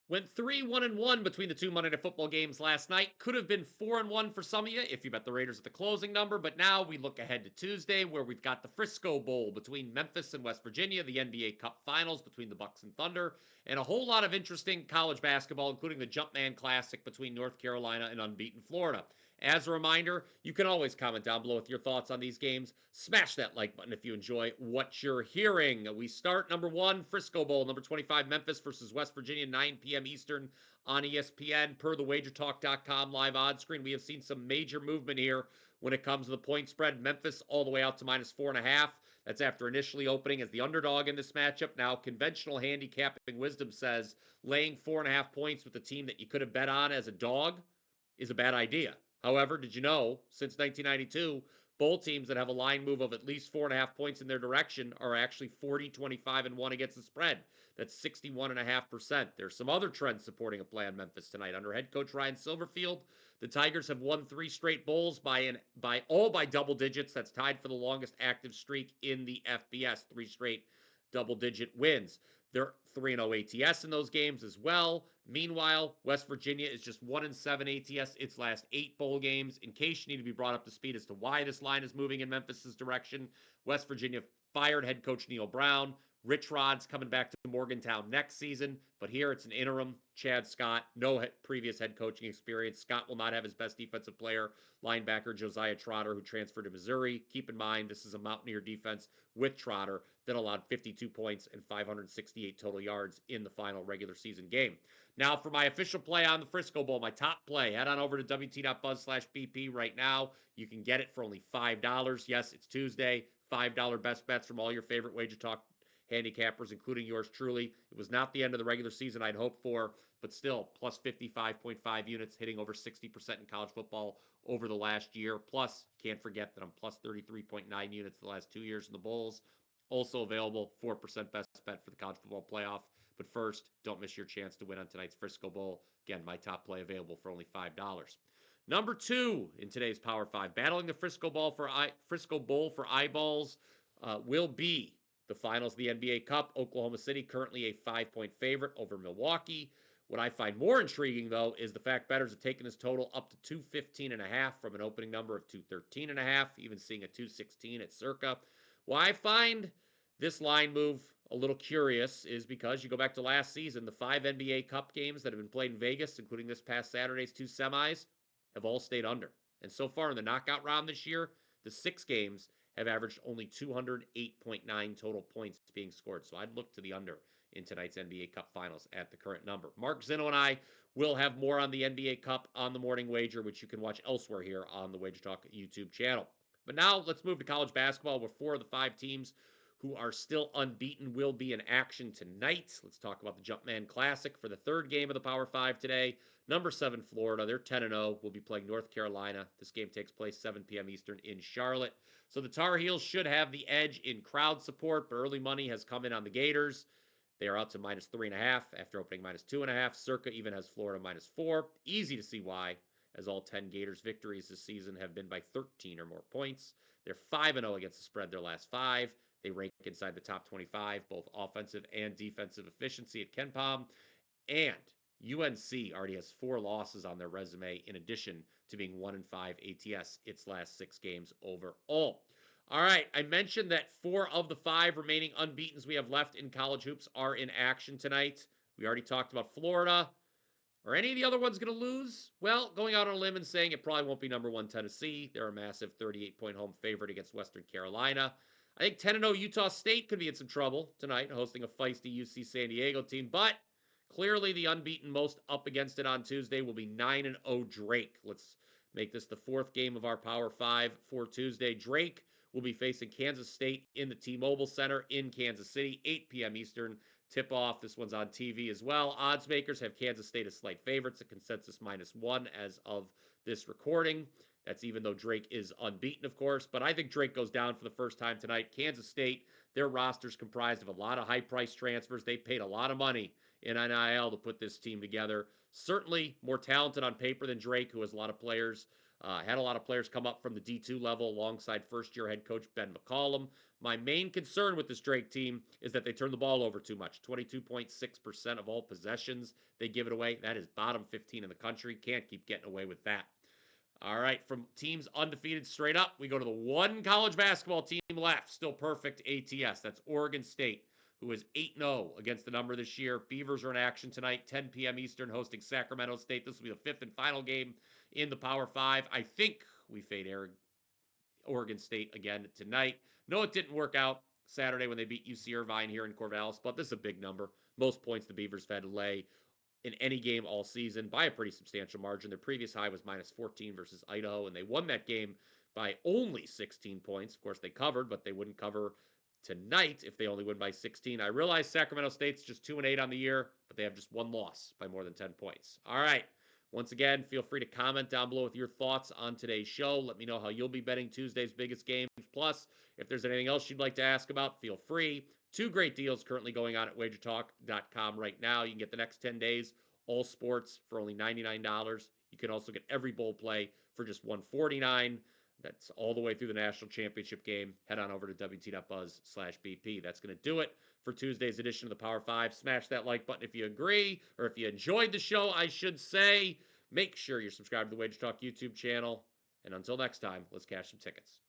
Went 3-1-1 between the two Monday Night Football games last night. Could have been 4-1 for some of you if you bet the Raiders at the closing number. But now we look ahead to Tuesday, where we've got the Frisco Bowl between Memphis and West Virginia, the NBA Cup Finals between the Bucks and Thunder, and a whole lot of interesting college basketball, including the Jumpman Classic between North Carolina and unbeaten Florida. As a reminder, you can always comment down below with your thoughts on these games. Smash that like button if you enjoy what you're hearing. We start number 1, Frisco Bowl, number 25, Memphis versus West Virginia, 9 p.m. Eastern on ESPN. Per the WagerTalk.com live odds screen, we have seen some major movement here when it comes to the point spread. Memphis all the way out to -4.5. That's after initially opening as the underdog in this matchup. Now, conventional handicapping wisdom says laying 4.5 points with a team that you could have bet on as a dog is a bad idea. However, did you know, since 1992, bowl teams that have a line move of at least 4.5 points in their direction are actually 40, 25, and 1 against the spread. That's 61.5%. There's some other trends supporting a play on Memphis tonight. Under head coach Ryan Silverfield, the Tigers have won 3 straight bowls by double digits. That's tied for the longest active streak in the FBS. 3 straight double-digit wins. They're 3-0 ATS in those games as well. Meanwhile, West Virginia is just 1-7 ATS its last 8 bowl games. In case you need to be brought up to speed as to why this line is moving in Memphis's direction, West Virginia fired head coach Neil Brown. Rich Rod's coming back to Morgantown next season, but here it's an interim. Chad Scott, no previous head coaching experience. Scott will not have his best defensive player, linebacker Josiah Trotter, who transferred to Missouri. Keep in mind, this is a Mountaineer defense with Trotter that allowed 52 points and 568 total yards in the final regular season game. Now, for my official play on the Frisco Bowl, my top play, head on over to wt.buzz/BP right now. You can get it for only $5. Yes, it's Tuesday. $5 best bets from all your favorite WagerTalk handicappers, including yours truly. It was not the end of the regular season I'd hoped for, but still, plus 55.5 units, hitting over 60% in college football over the last year. Plus, can't forget that I'm plus 33.9 units the last 2 years in the Bowls. Also available, 4% best bet for the college football playoff. But first, don't miss your chance to win on tonight's Frisco Bowl. Again, my top play available for only $5. Number 2 in today's Power 5, battling the Frisco Bowl for eyeballs, will be the finals of the NBA Cup. Oklahoma City currently a 5-point favorite over Milwaukee. What I find more intriguing, though, is the fact bettors have taken this total up to 215.5 from an opening number of 213.5, even seeing a 216 at Circa. Why I find this line move a little curious is because you go back to last season, the 5 NBA Cup games that have been played in Vegas, including this past Saturday's 2 semis, have all stayed under. And so far in the knockout round this year, the 6 games have averaged only 208.9 total points being scored. So I'd look to the under in tonight's NBA Cup Finals at the current number. Mark Zinno and I will have more on the NBA Cup on the Morning Wager, which you can watch elsewhere here on the Wager Talk YouTube channel. But now let's move to college basketball, where 4 of the 5 teams who are still unbeaten will be in action tonight. Let's talk about the Jumpman Classic for the 3rd game of the Power 5 today. Number 7, Florida. They're 10-0. Will be playing North Carolina. This game takes place 7 p.m. Eastern in Charlotte. So the Tar Heels should have the edge in crowd support, but early money has come in on the Gators. They are out to -3.5 after opening -2.5. Circa even has Florida -4. Easy to see why, as all 10 Gators victories this season have been by 13 or more points. They're 5-0 against the spread their last 5. They rank inside the top 25, both offensive and defensive efficiency at KenPom. And UNC already has 4 losses on their resume, in addition to being 1-5 ATS its last 6 games overall. All right, I mentioned that 4 of the 5 remaining unbeatens we have left in college hoops are in action tonight. We already talked about Florida. Are any of the other ones going to lose? Well, going out on a limb and saying it probably won't be number 1 Tennessee. They're a massive 38-point home favorite against Western Carolina. I think 10-0 Utah State could be in some trouble tonight, hosting a feisty UC San Diego team. But clearly the unbeaten most up against it on Tuesday will be 9-0 Drake. Let's make this the 4th game of our Power 5 for Tuesday. Drake will be facing Kansas State in the T-Mobile Center in Kansas City, 8 p.m. Eastern. Tip-off. This one's on TV as well. Odds makers have Kansas State as slight favorites, a consensus -1 as of this recording. That's even though Drake is unbeaten, of course. But I think Drake goes down for the first time tonight. Kansas State, their roster's comprised of a lot of high-priced transfers. They paid a lot of money in NIL to put this team together. Certainly more talented on paper than Drake, who has a lot of players Had a lot of players come up from the D2 level alongside first-year head coach Ben McCollum. My main concern with this Drake team is that they turn the ball over too much. 22.6% of all possessions they give it away. That is bottom 15 in the country. Can't keep getting away with that. All right, from teams undefeated straight up, we go to the one college basketball team left, still perfect ATS. That's Oregon State, who is 8-0 against the number this year. Beavers are in action tonight, 10 p.m. Eastern, hosting Sacramento State. This will be the fifth and final game in the Power Five. I think we fade Oregon State again tonight. No, it didn't work out Saturday when they beat UC Irvine here in Corvallis, but this is a big number. Most points the Beavers have had to lay in any game all season by a pretty substantial margin. Their previous high was minus 14 versus Idaho, and they won that game by only 16 points. Of course, they covered, but they wouldn't cover tonight if they only win by 16. I realize Sacramento State's just 2-8 on the year, but they have just one loss by more than 10 points. All right. Once again, feel free to comment down below with your thoughts on today's show. Let me know how you'll be betting Tuesday's biggest games. Plus, if there's anything else you'd like to ask about, feel free. Two great deals currently going on at WagerTalk.com right now. You can get the next 10 days, all sports, for only $99. You can also get every bowl play for just $149. That's all the way through the national championship game. Head on over to WT.buzz/BP. That's going to do it for Tuesday's edition of the Power 5. Smash that like button if you agree, or if you enjoyed the show, I should say. Make sure you're subscribed to the Wager Talk YouTube channel. And until next time, let's cash some tickets.